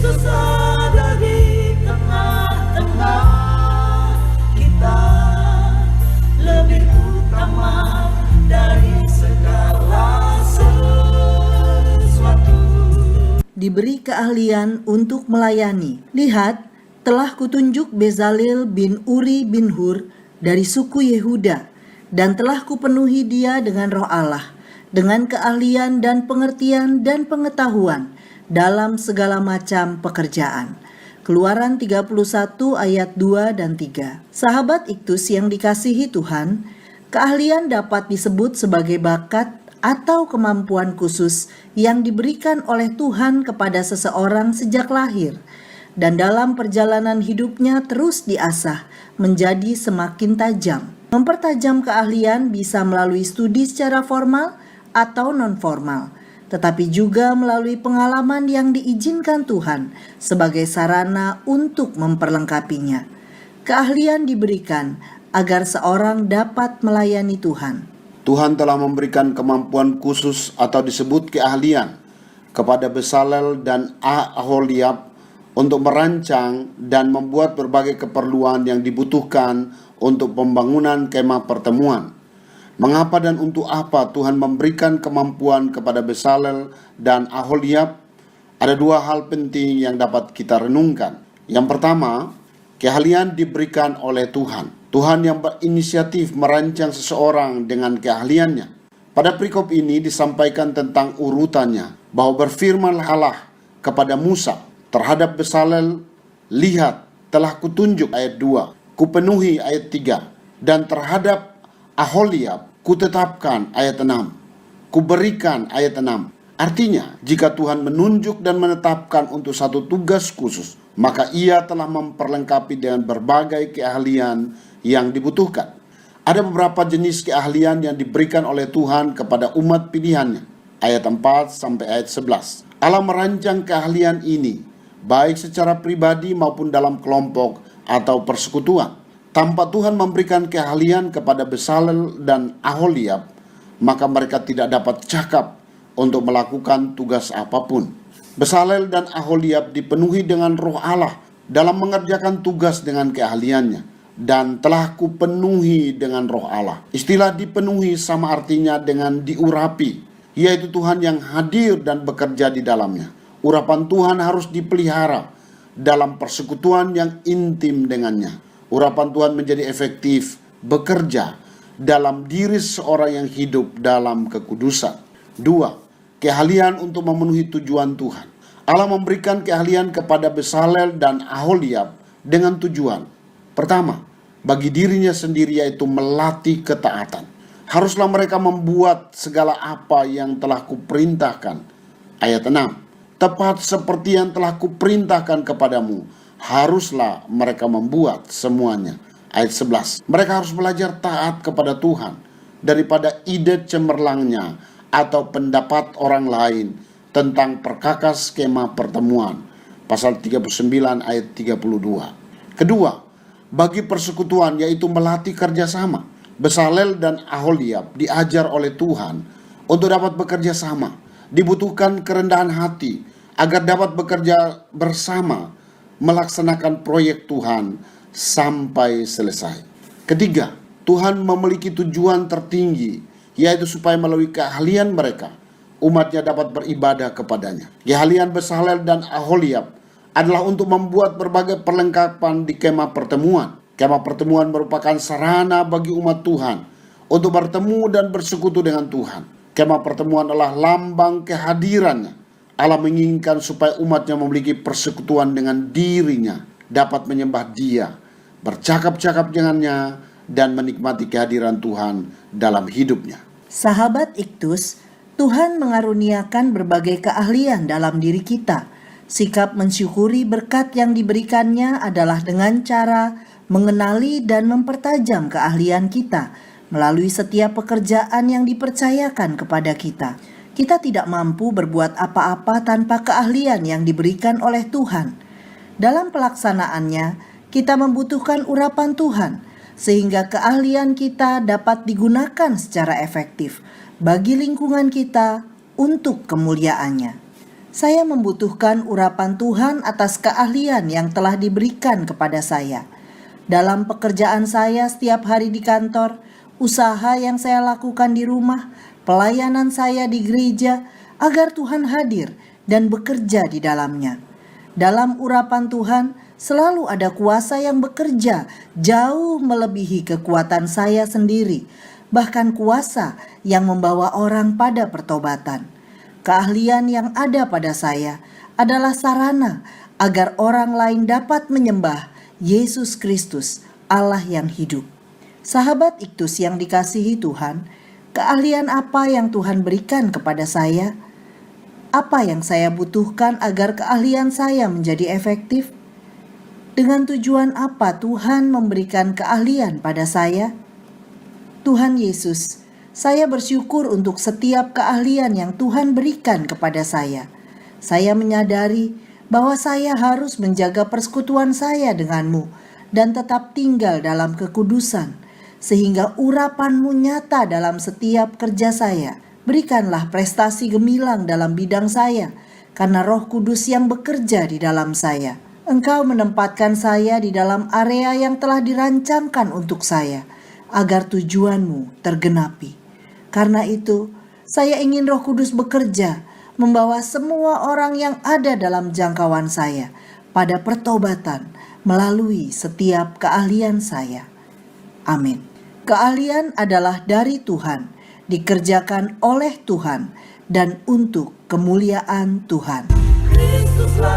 Kristus ada di tengah-tengah kita, lebih utama dari segala sesuatu. Diberi keahlian untuk melayani. Lihat, telah kutunjuk Bezalel bin Uri bin Hur dari suku Yehuda, dan telah kupenuhi dia dengan roh Allah, dengan keahlian dan pengertian dan pengetahuan dalam segala macam pekerjaan. Keluaran 31 ayat 2 dan 3. Sahabat Iktus yang dikasihi Tuhan, keahlian dapat disebut sebagai bakat atau kemampuan khusus yang diberikan oleh Tuhan kepada seseorang sejak lahir, dan dalam perjalanan hidupnya terus diasah menjadi semakin tajam. Mempertajam keahlian bisa melalui studi secara formal atau non-formal, tetapi juga melalui pengalaman yang diizinkan Tuhan sebagai sarana untuk memperlengkapinya. Keahlian diberikan agar seorang dapat melayani Tuhan. Tuhan telah memberikan kemampuan khusus atau disebut keahlian kepada Bezalel dan Aholiab untuk merancang dan membuat berbagai keperluan yang dibutuhkan untuk pembangunan kemah pertemuan. Mengapa dan untuk apa Tuhan memberikan kemampuan kepada Bezalel dan Aholiab? Ada dua hal penting yang dapat kita renungkan. Yang pertama, keahlian diberikan oleh Tuhan. Tuhan yang berinisiatif merancang seseorang dengan keahliannya. Pada perikop ini disampaikan tentang urutannya, bahwa berfirmanlah Allah kepada Musa terhadap Bezalel, lihat telah kutunjuk ayat 2, kupenuhi ayat 3, dan terhadap Aholiab kutetapkan ayat 6, kuberikan ayat 6. Artinya, jika Tuhan menunjuk dan menetapkan untuk satu tugas khusus, maka ia telah memperlengkapi dengan berbagai keahlian yang dibutuhkan. Ada beberapa jenis keahlian yang diberikan oleh Tuhan kepada umat pilihannya. Ayat 4 sampai ayat 11. Allah merancang keahlian ini, baik secara pribadi maupun dalam kelompok atau persekutuan. Tanpa Tuhan memberikan keahlian kepada Bezalel dan Aholiab, maka mereka tidak dapat cakap untuk melakukan tugas apapun. Bezalel dan Aholiab dipenuhi dengan roh Allah dalam mengerjakan tugas dengan keahliannya, dan telah kupenuhi dengan roh Allah. Istilah dipenuhi sama artinya dengan diurapi, yaitu Tuhan yang hadir dan bekerja di dalamnya. Urapan Tuhan harus dipelihara dalam persekutuan yang intim dengannya. Urapan Tuhan menjadi efektif bekerja dalam diri seorang yang hidup dalam kekudusan. 2. Keahlian untuk memenuhi tujuan Tuhan. Allah memberikan keahlian kepada Bezalel dan Aholiab dengan tujuan. Pertama, bagi dirinya sendiri, yaitu melatih ketaatan. Haruslah mereka membuat segala apa yang telah kuperintahkan. Ayat 6. Tepat seperti yang telah kuperintahkan kepadamu, haruslah mereka membuat semuanya. Ayat 11. Mereka harus belajar taat kepada Tuhan daripada ide cemerlangnya atau pendapat orang lain tentang perkakas skema pertemuan. Pasal 39 ayat 32. Kedua, bagi persekutuan, yaitu melatih kerjasama. Bezalel dan Aholiab diajar oleh Tuhan untuk dapat bekerja sama. Dibutuhkan kerendahan hati agar dapat bekerja bersama melaksanakan proyek Tuhan sampai selesai. Ketiga, Tuhan memiliki tujuan tertinggi, yaitu supaya melalui keahlian mereka, umatnya dapat beribadah kepadanya. Keahlian Bezalel dan Aholiab adalah untuk membuat berbagai perlengkapan di kemah pertemuan. Kemah pertemuan merupakan sarana bagi umat Tuhan untuk bertemu dan bersekutu dengan Tuhan. Kemah pertemuan adalah lambang kehadirannya. Allah menginginkan supaya umatnya memiliki persekutuan dengan dirinya, dapat menyembah Dia, bercakap-cakap dengannya, dan menikmati kehadiran Tuhan dalam hidupnya. Sahabat Iktus, Tuhan mengaruniakan berbagai keahlian dalam diri kita. Sikap mensyukuri berkat yang diberikannya adalah dengan cara mengenali dan mempertajam keahlian kita melalui setiap pekerjaan yang dipercayakan kepada kita. Kita tidak mampu berbuat apa-apa tanpa keahlian yang diberikan oleh Tuhan. Dalam pelaksanaannya, kita membutuhkan urapan Tuhan, sehingga keahlian kita dapat digunakan secara efektif bagi lingkungan kita untuk kemuliaannya. Saya membutuhkan urapan Tuhan atas keahlian yang telah diberikan kepada saya. Dalam pekerjaan saya setiap hari di kantor, usaha yang saya lakukan di rumah, pelayanan saya di gereja, agar Tuhan hadir dan bekerja di dalamnya. Dalam urapan Tuhan, selalu ada kuasa yang bekerja jauh melebihi kekuatan saya sendiri, bahkan kuasa yang membawa orang pada pertobatan. Keahlian yang ada pada saya adalah sarana agar orang lain dapat menyembah Yesus Kristus, Allah yang hidup. Sahabat Iktus yang dikasihi Tuhan, keahlian apa yang Tuhan berikan kepada saya? Apa yang saya butuhkan agar keahlian saya menjadi efektif? Dengan tujuan apa Tuhan memberikan keahlian pada saya? Tuhan Yesus, saya bersyukur untuk setiap keahlian yang Tuhan berikan kepada saya. Saya menyadari bahwa saya harus menjaga persekutuan saya denganmu dan tetap tinggal dalam kekudusan, sehingga urapan-Mu nyata dalam setiap kerja saya. Berikanlah prestasi gemilang dalam bidang saya, karena Roh Kudus yang bekerja di dalam saya. Engkau menempatkan saya di dalam area yang telah dirancangkan untuk saya, agar tujuan-Mu tergenapi. Karena itu, saya ingin Roh Kudus bekerja, membawa semua orang yang ada dalam jangkauan saya pada pertobatan melalui setiap keahlian saya. Amin. Keahlian adalah dari Tuhan, dikerjakan oleh Tuhan, dan untuk kemuliaan Tuhan. Kristuslah